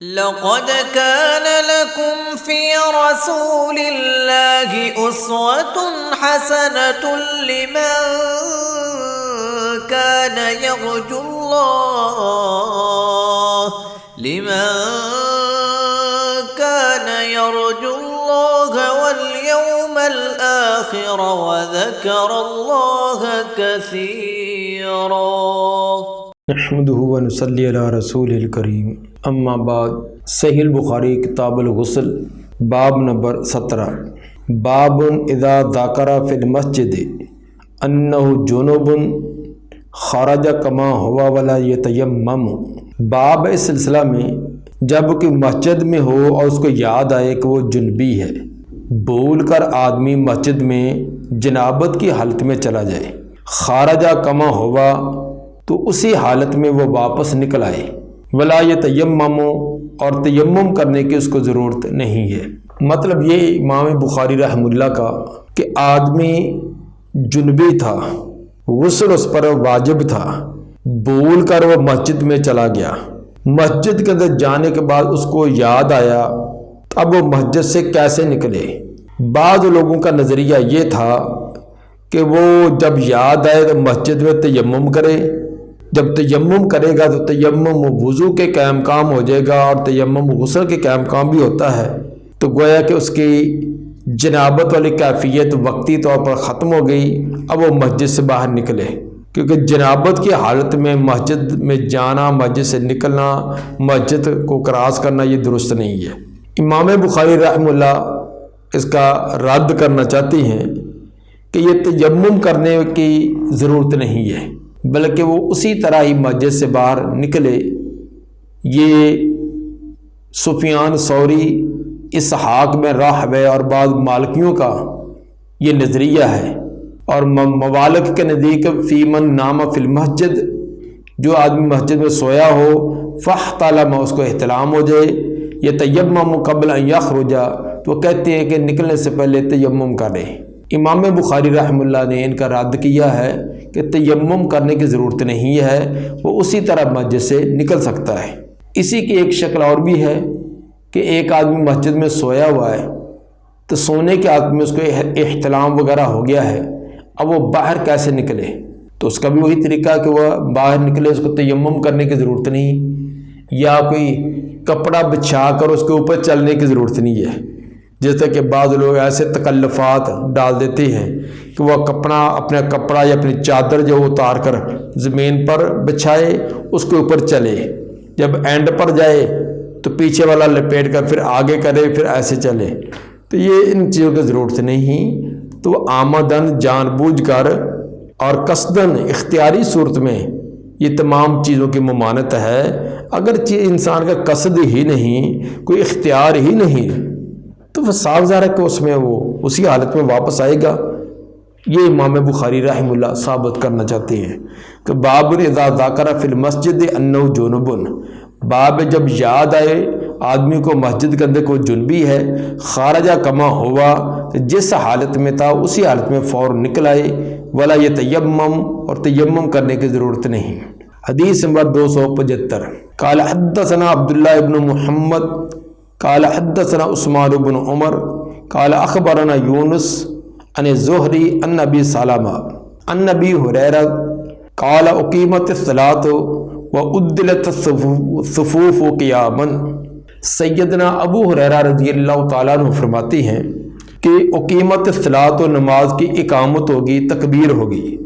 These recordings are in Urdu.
لقد كان لكم في رسول الله أسوة حسنة لمن كان يرجو الله واليوم الآخر وذكر الله كثيرا. نحمده ونصلي على رسول الکریم. اما بعد. صحیح البخاری کتاب الغسل باب نمبر 17. باب اذا ذکر فی المسجد انہ جنوب خرج کما ہوا ولا یتیمم. باب اس سلسلہ میں جب کہ مسجد میں ہو اور اس کو یاد آئے کہ وہ جنبی ہے، بھول کر آدمی مسجد میں جنابت کی حالت میں چلا جائے، خارجہ کما ہوا تو اسی حالت میں وہ واپس نکل آئے، ولا یتیمم اور تیمم کرنے کی اس کو ضرورت نہیں ہے. مطلب یہ امام بخاری رحمہ اللہ کا کہ آدمی جنبی تھا، غسل اس پر واجب تھا، بھول کر وہ مسجد میں چلا گیا، مسجد کے اندر جانے کے بعد اس کو یاد آیا، اب وہ مسجد سے کیسے نکلے؟ بعض لوگوں کا نظریہ یہ تھا کہ وہ جب یاد آئے تو مسجد میں تیمم کرے، جب تیمم کرے گا تو تیمم وضو کے قائم کام ہو جائے گا اور تیمم غسل کے قائم کام بھی ہوتا ہے، تو گویا کہ اس کی جنابت والی کیفیت وقتی طور پر ختم ہو گئی. اب وہ مسجد سے باہر نکلے، کیونکہ جنابت کی حالت میں مسجد میں جانا، مسجد سے نکلنا، مسجد کو کراس کرنا یہ درست نہیں ہے. امام بخاری رحمہ اللہ اس کا رد کرنا چاہتے ہیں کہ یہ تیمم کرنے کی ضرورت نہیں ہے، بلکہ وہ اسی طرح ہی مسجد سے باہر نکلے. یہ سفیان ثوری، اسحاق میں راہوے اور بعض مالکیوں کا یہ نظریہ ہے، اور موالک کے نزدیک فی من نام فی المسجد، جو آدمی مسجد میں سویا ہو فاحتلم، اس کو احتلام ہو جائے، یتیمم قبل ان یخرج، تو وہ کہتے ہیں کہ نکلنے سے پہلے تیمم کرے. امام بخاری رحمہ اللہ نے ان کا رد کیا ہے کہ تیمم کرنے کی ضرورت نہیں ہے، وہ اسی طرح مسجد سے نکل سکتا ہے. اسی کی ایک شکل اور بھی ہے کہ ایک آدمی مسجد میں سویا ہوا ہے، تو سونے کے عادت میں اس کو احتلام وغیرہ ہو گیا ہے، اب وہ باہر کیسے نکلے؟ تو اس کا بھی وہی طریقہ کہ وہ باہر نکلے، اس کو تیمم کرنے کی ضرورت نہیں، یا کوئی کپڑا بچھا کر اس کے اوپر چلنے کی ضرورت نہیں ہے. جیسے کہ بعض لوگ ایسے تکلفات ڈال دیتے ہیں کہ وہ اپنا کپڑا یا اپنی چادر جو اتار کر زمین پر بچھائے، اس کے اوپر چلے، جب اینڈ پر جائے تو پیچھے والا لپیٹ کر پھر آگے کرے، پھر ایسے چلے. تو یہ ان چیزوں کی ضرورت نہیں. تو آمدن، جان بوجھ کر اور قصدن اختیاری صورت میں یہ تمام چیزوں کی ممانعت ہے. اگرچہ انسان کا قصد ہی نہیں، کوئی اختیار ہی نہیں، تو وہ صاف ظاہر ہے کہ اس میں وہ اسی حالت میں واپس آئے گا. یہ امام بخاری رحمہ اللہ ثابت کرنا چاہتے ہیں کہ باب اذا ذکر فی المسجد انہ جنب، باب جب یاد آئے آدمی کو مسجد کے اندر کوئی جنبی ہے، خارجہ کما ہوا، جس حالت میں تھا اسی حالت میں فوراً نکل آئے، ولا یتیمم اور تیمم کرنے کی ضرورت نہیں. حدیث نمبر 275. قال حدثنا عبداللہ ابن محمد قال حدثنا عثمان بن عمر قال اخبرنا یونس عن الزہری عن ابی سلمہ عن ابی ہریرہ قال اقیمت الصلاۃ وعدلت الصفوف قیاما. سیدنا ابو ہریرہ رضی اللہ تعالیٰ عنہ فرماتے ہیں کہ اقیمت الصلاۃ، نماز کی اقامت ہوگی، تکبیر ہوگی،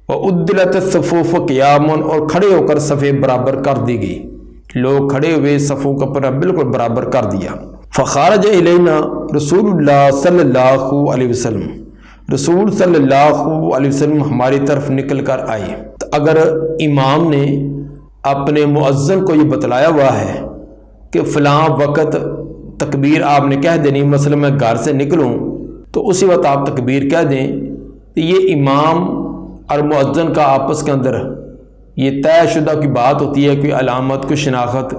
وعدلت الصفوف قیاما، اور کھڑے ہو کر صفیں برابر کر دی گئی، لوگ کھڑے ہوئے صفوں کا پر بالکل برابر کر دیا. فخارج الینا رسول اللہ صلی اللہ علیہ وسلم، رسول صلی اللہ علیہ وسلم ہماری طرف نکل کر آئے. تو اگر امام نے اپنے مؤذن کو یہ بتلایا ہوا ہے کہ فلاں وقت تکبیر آپ نے کہہ دینی، مثلا میں گھر سے نکلوں تو اسی وقت آپ تکبیر کہہ دیں، تو یہ امام اور مؤذن کا آپس کے اندر یہ طے شدہ کی بات ہوتی ہے، کوئی علامت، کوئی شناخت.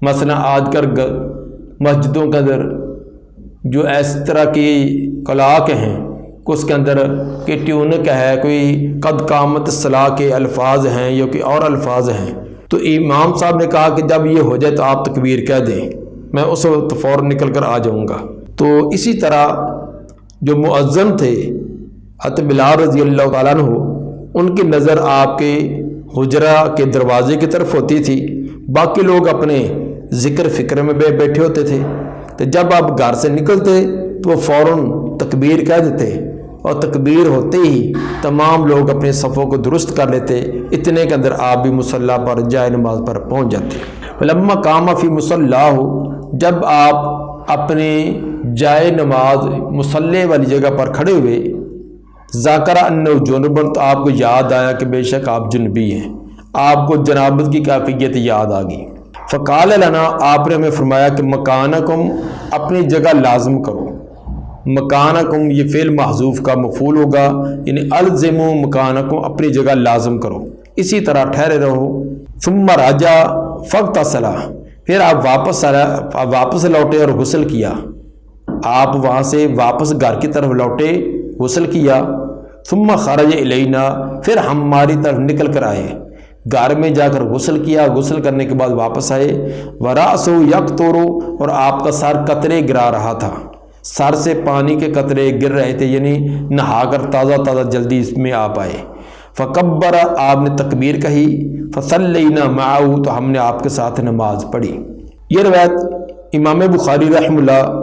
مثلا آج کل مسجدوں کے اندر جو اس طرح کی کلاک ہیں، اس کے اندر کہ ٹیونک ہے، کوئی قد قامت الصلاۃ کے الفاظ ہیں یا کوئی اور الفاظ ہیں، تو امام صاحب نے کہا کہ جب یہ ہو جائے تو آپ تکبیر کہہ دیں، میں اس وقت فوراً نکل کر آ جاؤں گا۔ تو اسی طرح جو مؤذن تھے حضرت بلال رضی اللہ تعالیٰ عنہ، ان کی نظر آپ کے حجرہ کے دروازے کی طرف ہوتی تھی، باقی لوگ اپنے ذکر فکر میں بیٹھے ہوتے تھے، تو جب آپ گھر سے نکلتے تو وہ فوراً تکبیر کہہ دیتے، اور تکبیر ہوتے ہی تمام لوگ اپنے صفوں کو درست کر لیتے، اتنے کے اندر آپ بھی مصلی پر جائے نماز پر پہنچ جاتے۔ فلما قام فی مصلاہ، جب آپ اپنے جائے نماز مصلی والی جگہ پر کھڑے ہوئے، ذاکر انہ جنبن، تو آپ کو یاد آیا کہ بے شک آپ جنبی ہیں، آپ کو جنابت کی کیفیت یاد آ گئی۔ فقال لنا، آپ نے ہمیں فرمایا کہ مکانکم، اپنی جگہ لازم کرو۔ مکانکم یہ فعل محذوف کا مفعول ہوگا، یعنی الزموا مکانکم، اپنی جگہ لازم کرو، اسی طرح ٹھہرے رہو۔ ثم راجع فاغتسل، پھر آپ واپس لوٹے اور غسل کیا، آپ وہاں سے واپس گھر کی طرف لوٹے، غسل کیا۔ ثم خرج الینا، پھر ہماری طرف نکل کر آئے، گھر میں جا کر غسل کیا، غسل کرنے کے بعد واپس آئے۔ ورأسہ یقطر، اور آپ کا سر قطرے گرا رہا تھا، سر سے پانی کے قطرے گر رہے تھے، یعنی نہا کر تازہ تازہ جلدی اس میں آپ آئے۔ فکبر، آپ نے تکبیر کہی۔ فصلینا معہ، تو ہم نے آپ کے ساتھ نماز پڑھی۔ یہ روایت امام بخاری رحمہ اللہ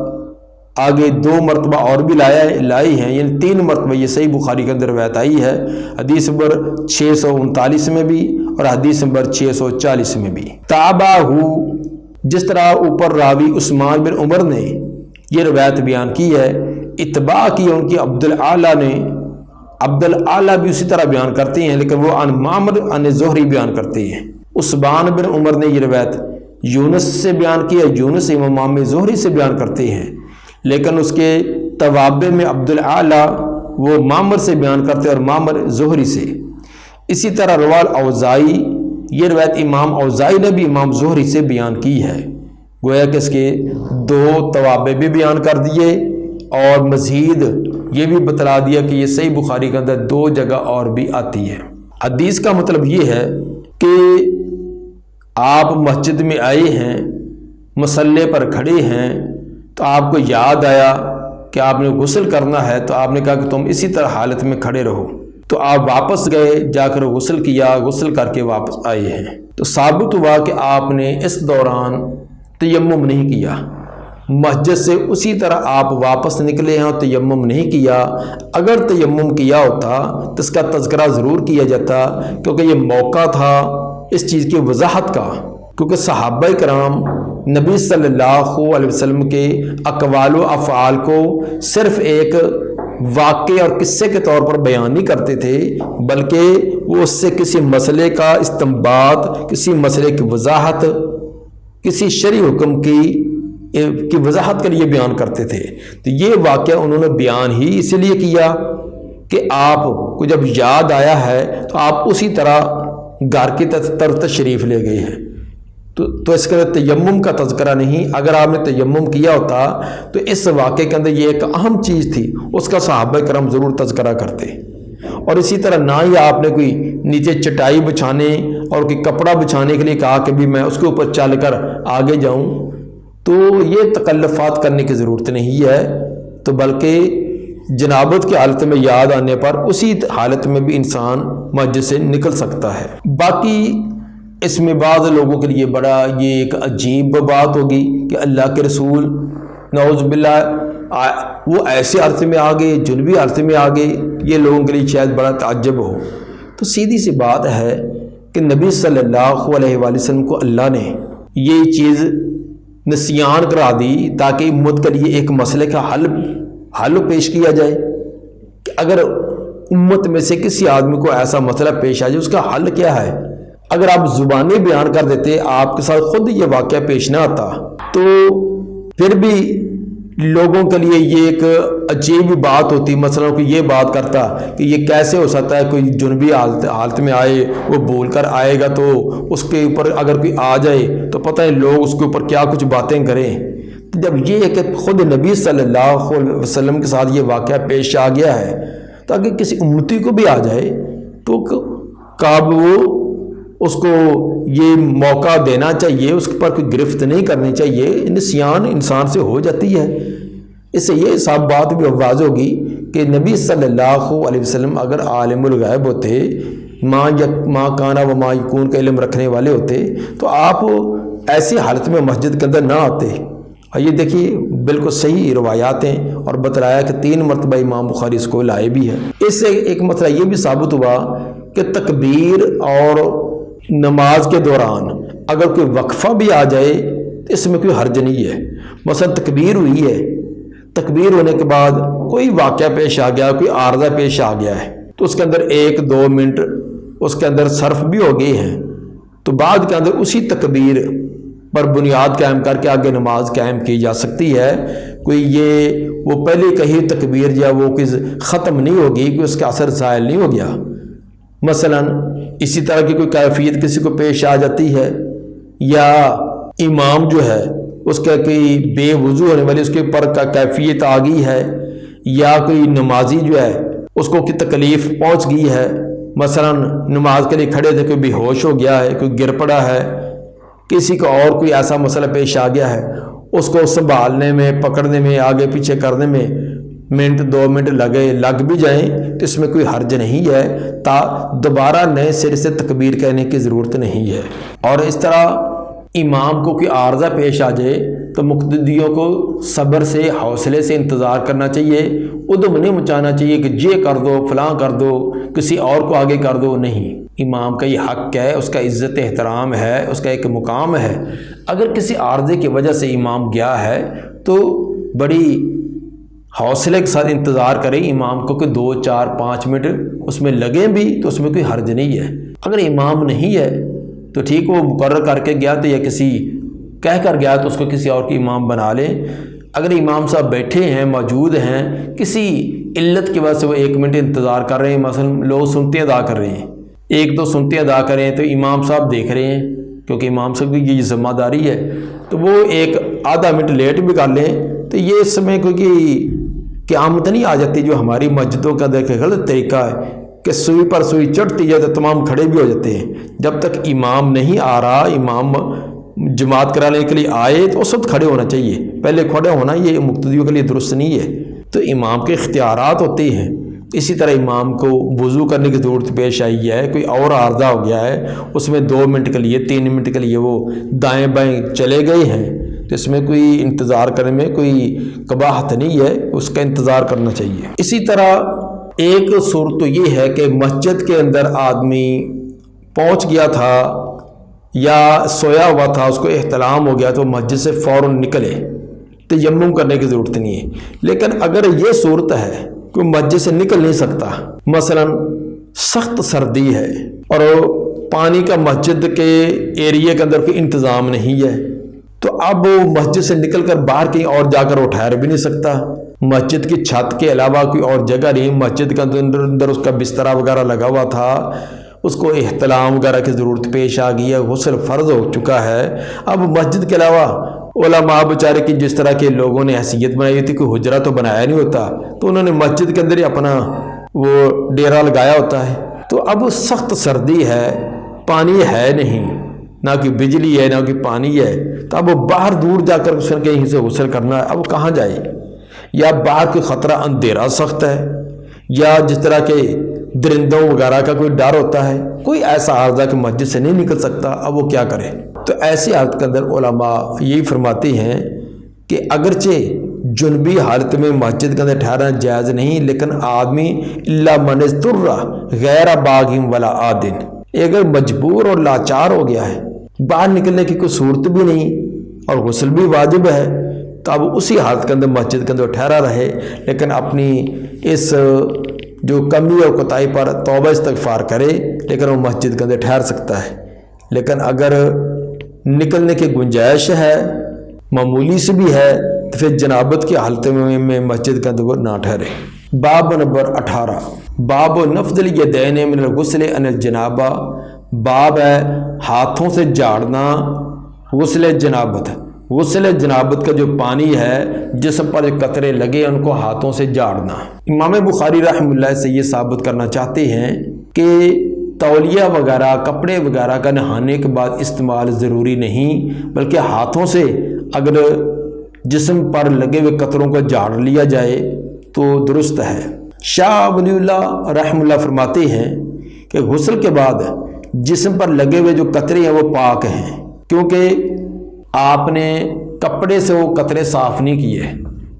آگے 2 مرتبہ اور بھی لائی ہیں، یعنی 3 مرتبہ یہ صحیح بخاری کے اندر روایت آئی ہے، حدیث نمبر 639 میں بھی اور حدیث نمبر 640 میں بھی۔ تابعہ، جس طرح اوپر راوی عثمان بن عمر نے یہ روایت بیان کی ہے، اتباع کی ان کی عبدالعالی نے، عبدالعالی بھی اسی طرح بیان کرتے ہیں، لیکن وہ عن معمر عن زہری بیان کرتے ہیں۔ عثمان بن عمر نے یہ روایت یونس سے بیان کی ہے، یونس امام زہری سے بیان کرتے ہیں، لیکن اس کے توابع میں عبدالعالی وہ معمر سے بیان کرتے اور معمر زہری سے۔ اسی طرح روال اوزائی، یہ روایت امام اوزائی نے بھی امام زہری سے بیان کی ہے، گویا کہ اس کے 2 توابع بھی بیان کر دیے اور مزید یہ بھی بتلا دیا کہ یہ صحیح بخاری کے اندر 2 جگہ اور بھی آتی ہے۔ حدیث کا مطلب یہ ہے کہ آپ مسجد میں آئے ہیں، مصلی پر کھڑے ہیں، تو آپ کو یاد آیا کہ آپ نے غسل کرنا ہے، تو آپ نے کہا کہ تم اسی طرح حالت میں کھڑے رہو، تو آپ واپس گئے، جا کر غسل کیا، غسل کر کے واپس آئے ہیں۔ تو ثابت ہوا کہ آپ نے اس دوران تیمم نہیں کیا، مسجد سے اسی طرح آپ واپس نکلے ہیں اور تیمم نہیں کیا۔ اگر تیمم کیا ہوتا تو اس کا تذکرہ ضرور کیا جاتا، کیونکہ یہ موقع تھا اس چیز کی وضاحت کا، کیونکہ صحابہ کرام نبی صلی اللہ علیہ وسلم کے اقوال و افعال کو صرف ایک واقعے اور قصے کے طور پر بیان نہیں کرتے تھے، بلکہ وہ اس سے کسی مسئلے کا استنباط، کسی مسئلے کی وضاحت، کسی شرعی حکم کی وضاحت کے لیے بیان کرتے تھے۔ تو یہ واقعہ انہوں نے بیان ہی اس لیے کیا کہ آپ کو جب یاد آیا ہے تو آپ اسی طرح گھر کی طرف تشریف لے گئے ہیں، تو اس کے تیمم کا تذکرہ نہیں۔ اگر آپ نے تیمم کیا ہوتا تو اس واقعے کے اندر یہ ایک اہم چیز تھی، اس کا صحابہ کرام ضرور تذکرہ کرتے۔ اور اسی طرح نہ ہی آپ نے کوئی نیچے چٹائی بچھانے اور کوئی کپڑا بچھانے کے لیے کہا کہ بھی میں اس کے اوپر چل کر آگے جاؤں، تو یہ تکلفات کرنے کی ضرورت نہیں ہے، تو بلکہ جنابت کی حالت میں یاد آنے پر اسی حالت میں بھی انسان مسجد سے نکل سکتا ہے۔ باقی اس میں بعض لوگوں کے لیے بڑا یہ ایک عجیب بات ہوگی کہ اللہ کے رسول نعوذ باللہ وہ ایسے عرصے میں آگے، جنوبی عرصے میں آگے، یہ لوگوں کے لیے شاید بڑا تعجب ہو۔ تو سیدھی سی بات ہے کہ نبی صلی اللہ علیہ وآلہ وسلم کو اللہ نے یہ چیز نسیان کرا دی تاکہ امت کے لیے ایک مسئلے کا حل پیش کیا جائے کہ اگر امت میں سے کسی آدمی کو ایسا مسئلہ پیش آ جائے اس کا حل کیا ہے۔ اگر آپ زبانی بیان کر دیتے، آپ کے ساتھ خود یہ واقعہ پیش نہ آتا، تو پھر بھی لوگوں کے لیے یہ ایک عجیب بات ہوتی، مثلا کوئی یہ بات کرتا کہ یہ کیسے ہو سکتا ہے کوئی جنوبی حالت میں آئے، وہ بول کر آئے گا تو اس کے اوپر اگر کوئی آ جائے تو پتہ ہے لوگ اس کے اوپر کیا کچھ باتیں کریں۔ جب یہ کہ خود نبی صلی اللہ علیہ وسلم کے ساتھ یہ واقعہ پیش آ گیا ہے، تاکہ کسی امتی کو بھی آ جائے تو کاب وہ اس کو یہ موقع دینا چاہیے، اس پر کوئی گرفت نہیں کرنی چاہیے، نسیان انسان سے ہو جاتی ہے۔ اس سے یہ صاحب بات بھی واضح ہوگی کہ نبی صلی اللہ علیہ وسلم اگر عالم الغیب ہوتے، ما کانا و ما یکون کا علم رکھنے والے ہوتے، تو آپ ایسی حالت میں مسجد کے اندر نہ آتے۔ اور یہ دیکھیے بالکل صحیح روایات ہیں، اور بتلایا کہ 3 مرتبہ امام بخاری اس کو لائے بھی ہے۔ اس سے ایک مسئلہ یہ بھی ثابت ہوا کہ تکبیر اور نماز کے دوران اگر کوئی وقفہ بھی آ جائے تو اس میں کوئی حرج نہیں ہے۔ مثلا تکبیر ہوئی ہے، تکبیر ہونے کے بعد کوئی واقعہ پیش آ گیا، کوئی عارضہ پیش آ گیا ہے، تو اس کے اندر 1-2 منٹ اس کے اندر صرف بھی ہو گئے ہیں، تو بعد کے اندر اسی تکبیر پر بنیاد قائم کر کے آگے نماز قائم کی جا سکتی ہے۔ کوئی یہ وہ پہلے کہی تکبیر یا وہ کوئی ختم نہیں ہوگی، کوئی اس کا اثر زائل نہیں ہو گیا۔ مثلا اسی طرح کی کوئی کیفیت کسی کو پیش آ جاتی ہے، یا امام جو ہے اس کا کوئی بے وضو ہونے والی اس کے اوپر کا کیفیت آ گئی ہے، یا کوئی نمازی جو ہے اس کو کوئی تکلیف پہنچ گئی ہے، مثلا نماز کے لیے کھڑے تھے، کوئی بے ہوش ہو گیا ہے، کوئی گر پڑا ہے، کسی کا اور کوئی ایسا مسئلہ پیش آ گیا ہے، اس کو سنبھالنے میں، پکڑنے میں، آگے پیچھے کرنے میں 1-2 منٹ لگ بھی جائیں تو اس میں کوئی حرج نہیں ہے، دوبارہ نئے سر سے تکبیر کہنے کی ضرورت نہیں ہے۔ اور اس طرح امام کو کوئی عارضہ پیش آ جائے تو مقتدیوں کو صبر سے، حوصلے سے انتظار کرنا چاہیے، ادھم نہیں مچانا چاہیے کہ یہ کر دو، فلاں کر دو، کسی اور کو آگے کر دو، نہیں۔ امام کا یہ حق ہے، اس کا عزت احترام ہے، اس کا ایک مقام ہے۔ اگر کسی عارضے کی وجہ سے امام گیا ہے تو بڑی حوصلے کے ساتھ انتظار کریں امام کو کہ 2, 4, 5 منٹ اس میں لگیں بھی تو اس میں کوئی حرج نہیں ہے۔ اگر امام نہیں ہے تو ٹھیک، وہ مقرر کر کے گیا تو یا کسی کہہ کر گیا تو اس کو کسی اور کی امام بنا لیں۔ اگر امام صاحب بیٹھے ہیں، موجود ہیں، کسی علت کی وجہ سے وہ 1 منٹ انتظار کر رہے ہیں، مثلا لوگ سنتیں ادا کر رہے ہیں، 1-2 سنتیں ادا کریں تو امام صاحب دیکھ رہے ہیں، کیونکہ امام صاحب کی یہ ذمہ داری ہے، تو وہ 1-آدھا منٹ لیٹ بھی کر لیں تو یہ اس میں کوئی قیامت نہیں آ جاتی، جو ہماری مسجدوں کا دیکھے غلط طریقہ ہے کہ سوئی پر سوئی چڑھتی ہے تو تمام کھڑے بھی ہو جاتے ہیں۔ جب تک امام نہیں آ رہا، امام جماعت کرانے کے لیے آئے تو اس وقت کھڑے ہونا چاہیے، پہلے کھڑے ہونا یہ مقتدیوں کے لیے درست نہیں ہے۔ تو امام کے اختیارات ہوتے ہیں۔ اسی طرح امام کو وضو کرنے کی ضرورت پیش آئی ہے، کوئی اور عارضہ ہو گیا ہے، اس میں 2 منٹ کے لیے، 3 منٹ کے لیے وہ دائیں بائیں چلے گئے ہیں، تو اس میں کوئی انتظار کرنے میں کوئی قباحت نہیں ہے، اس کا انتظار کرنا چاہیے۔ اسی طرح ایک صورت تو یہ ہے کہ مسجد کے اندر آدمی پہنچ گیا تھا یا سویا ہوا تھا، اس کو احتلام ہو گیا تو مسجد سے فوراً نکلے، تیمم کرنے کی ضرورت نہیں ہے۔ لیکن اگر یہ صورت ہے کوئی مسجد سے نکل نہیں سکتا، مثلا سخت سردی ہے اور پانی کا مسجد کے ایریے کے اندر کوئی انتظام نہیں ہے، تو اب وہ مسجد سے نکل کر باہر کہیں اور جا کر وہ ٹھہر بھی نہیں سکتا، مسجد کی چھت کے علاوہ کوئی اور جگہ نہیں، مسجد کے اندر اس کا بسترا وغیرہ لگا ہوا تھا، اس کو احتلام وغیرہ کی ضرورت پیش آ گئی ہے، غسل فرض ہو چکا ہے۔ اب مسجد کے علاوہ علماء بیچارے کی جس طرح کے لوگوں نے حیثیت بنائی ہوتی، کوئی حجرہ تو بنایا نہیں ہوتا، تو انہوں نے مسجد کے اندر ہی اپنا وہ ڈیرا لگایا ہوتا ہے۔ تو اب سخت سردی ہے، پانی ہے نہیں، نہ کوئی بجلی ہے، نہ کوئی پانی ہے، تو اب وہ باہر دور جا کر کہیں سے غسل کرنا ہے، اب وہ کہاں جائے؟ یا باہر کوئی خطرہ، اندھیرا سخت ہے، یا جس طرح کے درندوں وغیرہ کا کوئی ڈر ہوتا ہے، کوئی ایسا عارضہ کہ مسجد سے نہیں نکل سکتا، اب وہ کیا کرے؟ تو ایسی حالت کے اندر علماء یہی فرماتے ہیں کہ اگرچہ جنبی حالت میں مسجد کے اندر ٹھہرنا جائز نہیں، لیکن آدمی الا من اضطر غیر باغ ولا عادن، اگر مجبور اور لاچار ہو گیا ہے، باہر نکلنے کی کوئی صورت بھی نہیں اور غسل بھی واجب ہے، تو اب اسی حالت کے اندر مسجد کے اندر ٹھہرا رہے، لیکن اپنی اس جو کمی اور کوتاہی پر توبہ استغفار کرے، لیکن وہ مسجد کے اندر ٹھہر سکتا ہے۔ لیکن اگر نکلنے کی گنجائش ہے، معمولی سے بھی ہے، تو پھر جنابت کی حالت میں مسجد کے اندر وہ نہ ٹھہرے۔ باب نمبر 18، باب نفض الیدین من الغسل عن الجنابہ، باب ہے ہاتھوں سے جھاڑنا غسل جنابت۔ غسل جنابت کا جو پانی ہے، جسم پر قطرے لگے ان کو ہاتھوں سے جھاڑنا۔ امام بخاری رحمہ اللہ سے یہ ثابت کرنا چاہتے ہیں کہ تولیہ وغیرہ کپڑے وغیرہ کا نہانے کے بعد استعمال ضروری نہیں، بلکہ ہاتھوں سے اگر جسم پر لگے ہوئے قطروں کو جھاڑ لیا جائے تو درست ہے۔ شاہ ولی اللہ رحمہ اللہ فرماتے ہیں کہ غسل کے بعد جسم پر لگے ہوئے جو قطرے ہیں وہ پاک ہیں، کیونکہ آپ نے کپڑے سے وہ قطرے صاف نہیں کیے۔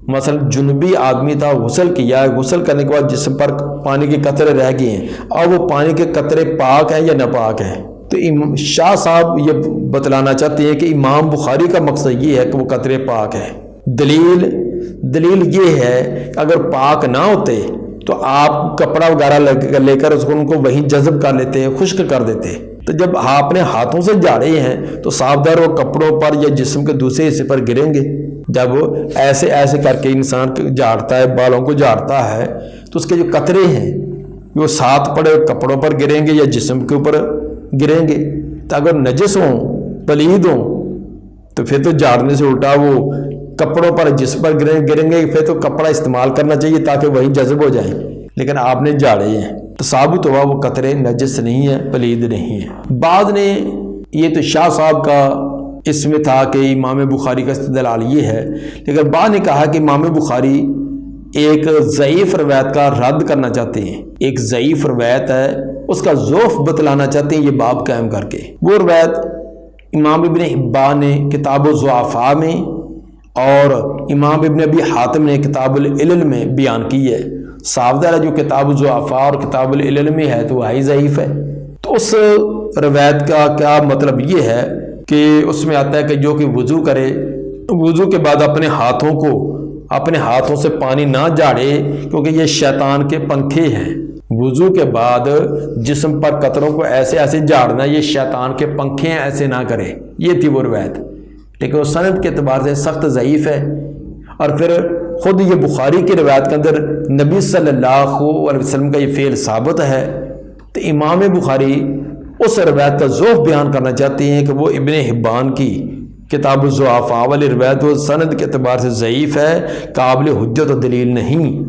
مثلا جنبی آدمی تھا، غسل کیا ہے، غسل کرنے کے بعد جسم پر پانی کے قطرے رہ گئے ہیں، اور وہ پانی کے قطرے پاک ہیں یا ناپاک ہیں۔ تو شاہ صاحب یہ بتلانا چاہتے ہیں کہ امام بخاری کا مقصد یہ ہے کہ وہ قطرے پاک ہیں۔ دلیل یہ ہے کہ اگر پاک نہ ہوتے تو آپ کپڑا وغیرہ لے کر ان کو وہیں جذب کر لیتے، خشک کر دیتے۔ تو جب آپ نے ہاتھوں سے جھاڑے ہیں تو صاف ظاہر وہ کپڑوں پر یا جسم کے دوسرے حصے پر گریں گے۔ جب ایسے کر کے انسان جھاڑتا ہے، بالوں کو جھاڑتا ہے، تو اس کے جو قطرے ہیں وہ ساتھ پڑے کپڑوں پر گریں گے یا جسم کے اوپر گریں گے۔ تو اگر نجس ہوں، پلید ہوں، تو پھر تو جھاڑنے سے الٹا وہ کپڑوں پر جسم پر گریں گے، پھر تو کپڑا استعمال کرنا چاہیے تاکہ وہی جذب ہو جائیں، لیکن آپ نے جھاڑے ہیں تو ثابت ہوا وہ قطرے نجس نہیں ہے، پلید نہیں ہے۔ بعد نے یہ تو شاہ صاحب کا اس میں تھا کہ امام بخاری کا استدلال یہ ہے، لیکن بعد نے کہا کہ امام بخاری ایک ضعیف روایت کا رد کرنا چاہتے ہیں، ایک ضعیف روایت ہے اس کا ضعف بتلانا چاہتے ہیں یہ باب قائم کر کے۔ وہ روایت امام ابن حبان نے کتاب الضعفاء میں اور امام ابن ابی حاتم نے کتاب العلل میں بیان کی ہے۔ صاف ظاہر جو کتاب الضعفاء اور کتاب العلل میں ہے تو وہی ضعیف ہے۔ تو اس روایت کا کیا مطلب یہ ہے کہ اس میں آتا ہے کہ جو کہ وضو کرے، وضو کے بعد اپنے ہاتھوں سے پانی نہ جھاڑے، کیونکہ یہ شیطان کے پنکھے ہیں۔ وضو کے بعد جسم پر قطروں کو ایسے جھاڑنا یہ شیطان کے پنکھے ہیں، ایسے نہ کرے۔ یہ تھی وہ روایت، لیکن وہ سند کے اعتبار سے سخت ضعیف ہے۔ اور پھر خود یہ بخاری کی روایت کے اندر نبی صلی اللہ علیہ وسلم کا یہ فعل ثابت ہے، تو امام بخاری اس روایت کا ضعف بیان کرنا چاہتے ہیں کہ وہ ابن حبان کی کتاب الضعفاء والی روایت وہ سند کے اعتبار سے ضعیف ہے، قابل حجت و دلیل نہیں،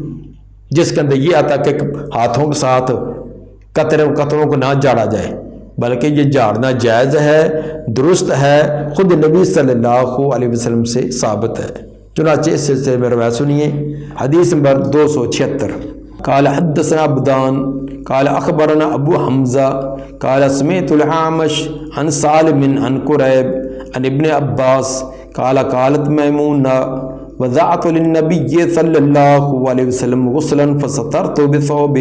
جس کے اندر یہ آتا کہ ہاتھوں کے ساتھ قطروں کو نہ جھاڑا جائے، بلکہ یہ جھاڑنا جائز ہے، درست ہے، خود نبی صلی اللہ علیہ وسلم سے ثابت ہے۔ چنانچہ اس سلسلے میں روایت سنیے۔ حدیث نمبر 276۔ قال حدثنا عبدان قال اخبرنا ابو حمزہ قال سمعت العامش عن سالم عن قریب عن ابن عباس قال قالت میمونہ وضعت للنبی صلی اللہ علیہ وسلم غسلا فسترت بثوب۔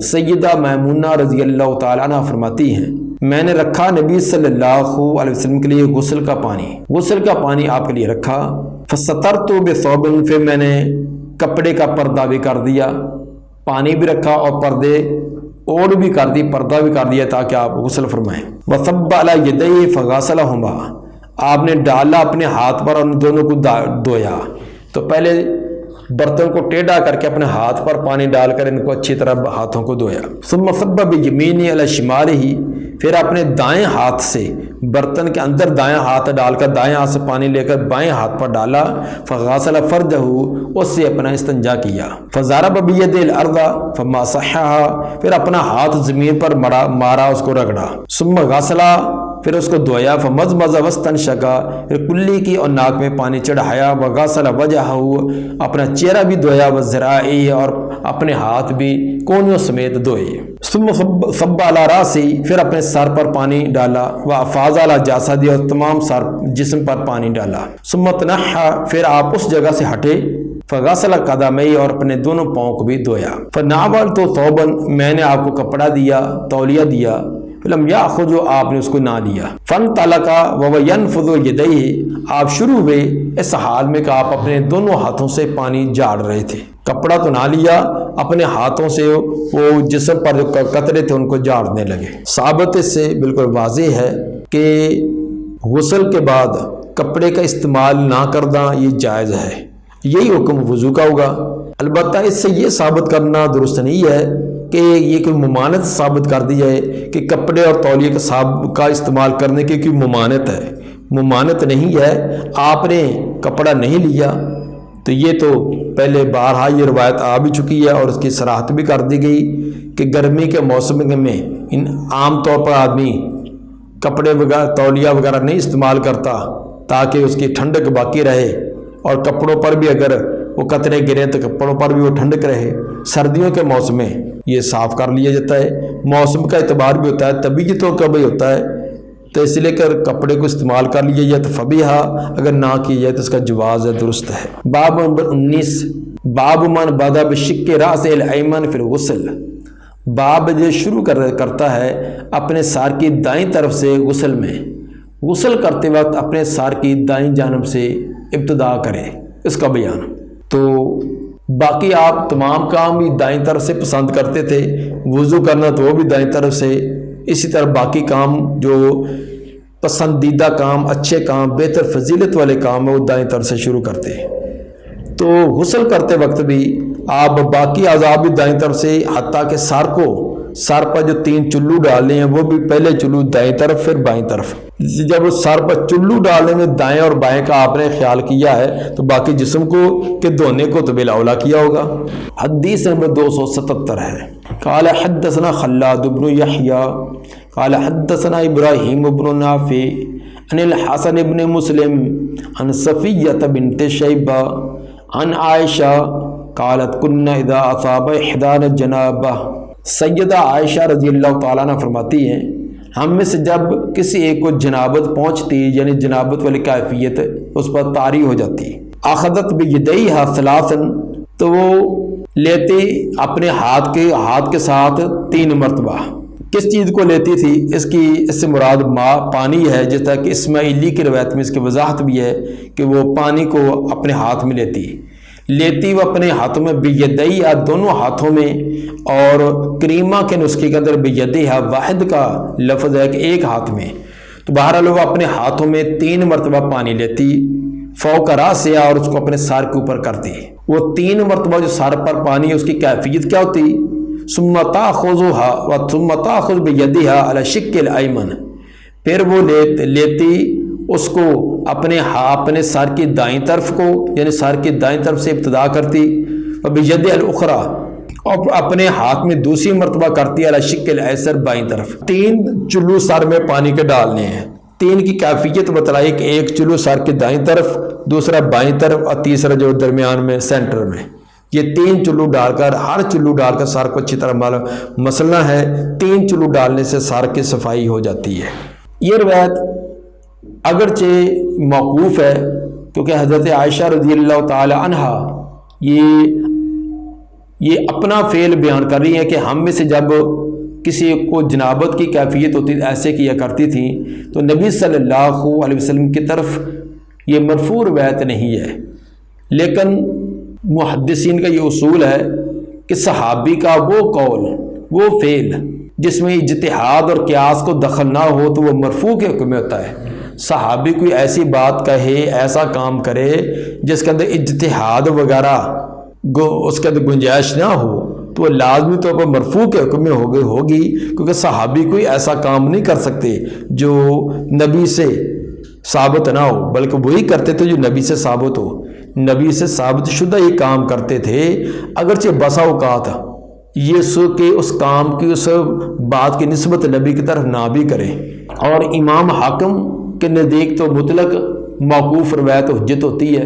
سیدہ میمونہ رضی اللہ تعالیٰ عنہ فرماتی ہیں میں نے رکھا نبی صلی اللہ علیہ وسلم کے لیے غسل کا پانی آپ کے لیے رکھا، فسترت بثوب، پھر میں نے کپڑے کا پردہ بھی کر دیا، پانی بھی رکھا اور پردے اور بھی کر دی، پردہ بھی کر دیا تاکہ آپ غسل فرمائیں۔ وصب علی یدیہ فغسلہما، آپ نے ڈالا اپنے ہاتھ پر اور ان دونوں کو دھویا۔ تو پہلے برتن کو ٹیڑھا کر کے اپنے ہاتھ پر پانی ڈال کر ان کو اچھی طرح ہاتھوں کو دھویا۔ ثم صب بیمینہ علی شمالہ، پھر اپنے دائیں ہاتھ سے برتن کے اندر دائیں ہاتھ ڈال کر دائیں ہاتھ سے پانی لے کر بائیں ہاتھ پر ڈالا، فغسل فرجہ، اس سے اپنا استنجا کیا، فضرب بیدہ الارض فمسحها، پھر اپنا ہاتھ زمین پر مارا، اس کو رگڑا، ثم غسل، پھر اس کو دھویا، فمضمض واستنشق، پھر کلی کی اور ناک میں پانی چڑھایا، وغسل وجہہ، اپنا چہرہ بھی دھویا، وذراعیہ، اور اپنے ہاتھ بھی کونیوں سمیت دھوئے، ثم صب علی راسی، پھر اپنے سر پر پانی ڈالا، وافاض علی جسدہ، اور تمام سر جسم پر پانی ڈالا، ثم تنحى، پھر آپ اس جگہ سے ہٹے، فغسل قدمئی، اور اپنے دونوں پاؤں کو بھی دھویا، فناولت ثوبا، میں نے آپ کو کپڑا دیا، تولیہ دیا، فلم یاخذ، آپ نے اس کو نہ لیا، فانطلق وهو ينفض يديه، آپ شروع ہوئے اس حال میں کہ آپ اپنے دونوں ہاتھوں سے پانی جھاڑ رہے تھے، کپڑا تو نہ لیا، اپنے ہاتھوں سے وہ جسم پر جو قطرے تھے ان کو جھاڑنے لگے۔ ثابت اس سے بالکل واضح ہے کہ غسل کے بعد کپڑے کا استعمال نہ کرنا یہ جائز ہے، یہی حکم وضو کا ہوگا۔ البتہ اس سے یہ ثابت کرنا درست نہیں ہے کہ یہ کوئی ممانعت ثابت کر دی جائے کہ کپڑے اور تولیے کا استعمال کرنے کی کوئی ممانعت ہے، ممانعت نہیں ہے۔ آپ نے کپڑا نہیں لیا تو یہ تو پہلے بارہا یہ روایت آ بھی چکی ہے اور اس کی صراحت بھی کر دی گئی کہ گرمی کے موسم میں عام طور پر آدمی کپڑے وغیرہ تولیہ وغیرہ نہیں استعمال کرتا تاکہ اس کی ٹھنڈک باقی رہے، اور کپڑوں پر بھی اگر وہ قطرے گریں تو کپڑوں پر بھی وہ ٹھنڈک رہے۔ سردیوں کے موسم میں یہ صاف کر لیا جاتا ہے، موسم کا اعتبار بھی ہوتا ہے، طبیعتوں کا بھی ہوتا ہے، تو اس لیے کر کپڑے کو استعمال کر لیا جائے تو فبیہا، اگر نہ کیا جائے تو اس کا جواز ہے، درست ہے۔ باب نمبر 19، باب من بدا بشق راس الایمن فی الغسل، باب جو شروع کرتا ہے اپنے سار کی دائیں طرف سے غسل میں، غسل کرتے وقت اپنے سار کی دائیں جانب سے ابتدا کرے، اس کا بیان۔ تو باقی آپ تمام کام بھی دائیں طرف سے پسند کرتے تھے، وضو کرنا تو وہ بھی دائیں طرف سے، اسی طرح باقی کام جو پسندیدہ کام، اچھے کام، بہتر فضیلت والے کام ہیں وہ دائیں طرف سے شروع کرتے ہیں۔ تو غسل کرتے وقت بھی آپ باقی اعضاء بھی دائیں طرف سے، حتیٰ کہ سر پر جو 3 چلو ڈالنے ہیں وہ بھی پہلے چلو دائیں طرف پھر بائیں طرف۔ جب سر پر چلو ڈالنے میں دائیں اور بائیں کا آپ نے خیال کیا ہے تو باقی جسم کو کہ دھونے کو تو بلا اولا کیا ہوگا۔ حدیث نمبر 277 ہے، قال حدثنا خلاد بن یحییٰ قال حدثنا ابراہیم بن نافع عن الحسن بن مسلم عن صفیہ بنت شیبہ عن عائشہ قالت كنا اذا اصاب احدانا الجنابہ، سیدہ عائشہ رضی اللہ تعالیٰ عنہ فرماتی ہیں ہم میں سے جب کسی ایک کو جنابت پہنچتی، یعنی جنابت والی کیفیت اس پر طاری ہو جاتی، اخذت بیدیہا ثلاثا، تو وہ لیتی اپنے ہاتھ کے ساتھ 3 مرتبہ۔ کس چیز کو لیتی تھی؟ اس سے مراد پانی ہے، جس طرح کہ اسماعیلی کی روایت میں اس کی وضاحت بھی ہے کہ وہ پانی کو اپنے ہاتھ میں لیتی وہ اپنے ہاتھوں میں، بیدیہا دونوں ہاتھوں میں، اور کریمہ کے نسخے کے اندر بیدیہا واحد کا لفظ ہے کہ ایک ہاتھ میں، تو بہرحال وہ اپنے ہاتھوں میں 3 مرتبہ پانی لیتی، فوق راسہا، اور اس کو اپنے سر کے اوپر کرتی۔ وہ 3 مرتبہ جو سر پر پانی ہے اس کی کیفیت کیا ہوتی؟ ثم تأخذ بیدیہا علی شق الایمن، پھر وہ لیتی اس کو اپنے سر کی دائیں طرف کو، یعنی سر کی دائیں طرف سے ابتدا کرتی، اور بیدیہا الاخری، اور اپنے ہاتھ میں دوسری مرتبہ کرتی علی شق الایسر، بائیں طرف۔ 3 چلو سر میں پانی کے ڈالنے ہیں، 3 کی کیفیت بتلائی کہ ایک چلو سر کی دائیں طرف، دوسرا بائیں طرف، اور تیسرا جو درمیان میں سینٹر میں، یہ 3 چلو ڈال کر، ہر چلو ڈال کر سر کو اچھی طرح مسلنا ہے۔ 3 چلو ڈالنے سے سر کی صفائی ہو جاتی ہے۔ یہ روایت اگرچہ موقوف ہے کیونکہ حضرت عائشہ رضی اللہ تعالی عنہا یہ اپنا فعل بیان کر رہی ہیں کہ ہم میں سے جب کسی کو جنابت کی کیفیت ہوتی ایسے کیا کرتی تھیں، تو نبی صلی اللہ علیہ وسلم کی طرف یہ مرفوع روایت نہیں ہے، لیکن محدثین کا یہ اصول ہے کہ صحابی کا وہ قول، وہ فعل جس میں اجتہاد اور قیاس کو دخل نہ ہو تو وہ مرفوع کے حکم میں ہوتا ہے۔ صحابی کوئی ایسی بات کہے، ایسا کام کرے جس کے اندر اجتہاد وغیرہ اس کے اندر گنجائش نہ ہو تو وہ لازمی طور پر مرفوع کے حکم میں ہوگی، کیونکہ صحابی کوئی ایسا کام نہیں کر سکتے جو نبی سے ثابت نہ ہو، بلکہ وہی کرتے تھے جو نبی سے ثابت ہو۔ نبی سے ثابت شدہ یہ کام کرتے تھے، اگرچہ بسا اوقات یہ سو کہ اس کام کی، اس بات کی نسبت نبی کی طرف نہ بھی کریں۔ اور امام حاکم کے نزدیک تو مطلق موقوف روایت حجت ہوتی ہے،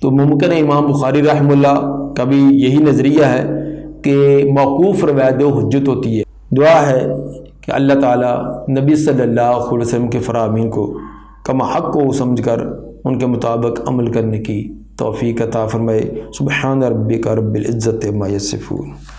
تو ممکن ہے امام بخاری رحمہ اللہ کا بھی یہی نظریہ ہے کہ موقوف روایت حجت ہوتی ہے۔ دعا ہے کہ اللہ تعالیٰ نبی صلی اللہ علیہ وسلم کے فرامین کو کما حق کو سمجھ کر ان کے مطابق عمل کرنے کی توفیق عطا فرمائے۔ سبحان ربک رب العزت عما یصفون۔